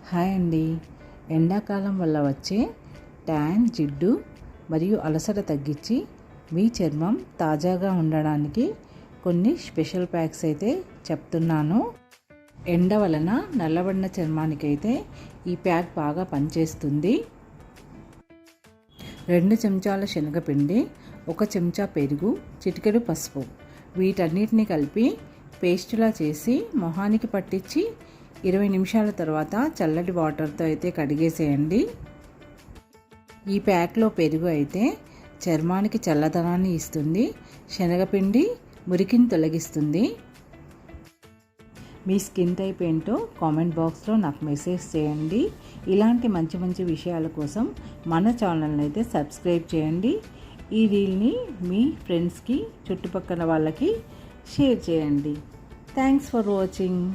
Hi అండి. ఎండాకాలం వల్ల వచ్చే ట్యాన్, జిడ్డు మరియు అలసట తగ్గించి మీ చర్మం తాజాగా ఉండడానికి కొన్ని స్పెషల్ ప్యాక్స్ అయితే చెప్తున్నాను. ఎండ వలన నల్లబడిన చర్మానికైతే ఈ ప్యాక్ బాగా పనిచేస్తుంది. 2 చెంచాల శనగపిండి, 1 చెంచా పెరుగు, చిటికెడు పసుపు, వీటన్నిటిని కలిపి పేస్టులా చేసి మొహానికి పట్టించి 20 నిమిషాల తర్వాత చల్లటి వాటర్తో అయితే కడిగేసేయండి. ఈ ప్యాక్లో పెరుగు అయితే చర్మానికి చల్లదనాన్ని ఇస్తుంది, శనగపిండి మురికిని తొలగిస్తుంది. మీ స్కిన్ టైప్ ఏంటో కామెంట్ బాక్స్లో నాకు మెసేజ్ చేయండి. ఇలాంటి మంచి మంచి విషయాల కోసం మన ఛానల్ని అయితే సబ్స్క్రైబ్ చేయండి. ఈ రీల్ని మీ ఫ్రెండ్స్కి, చుట్టుపక్కల వాళ్ళకి షేర్ చేయండి. Thanks for watching.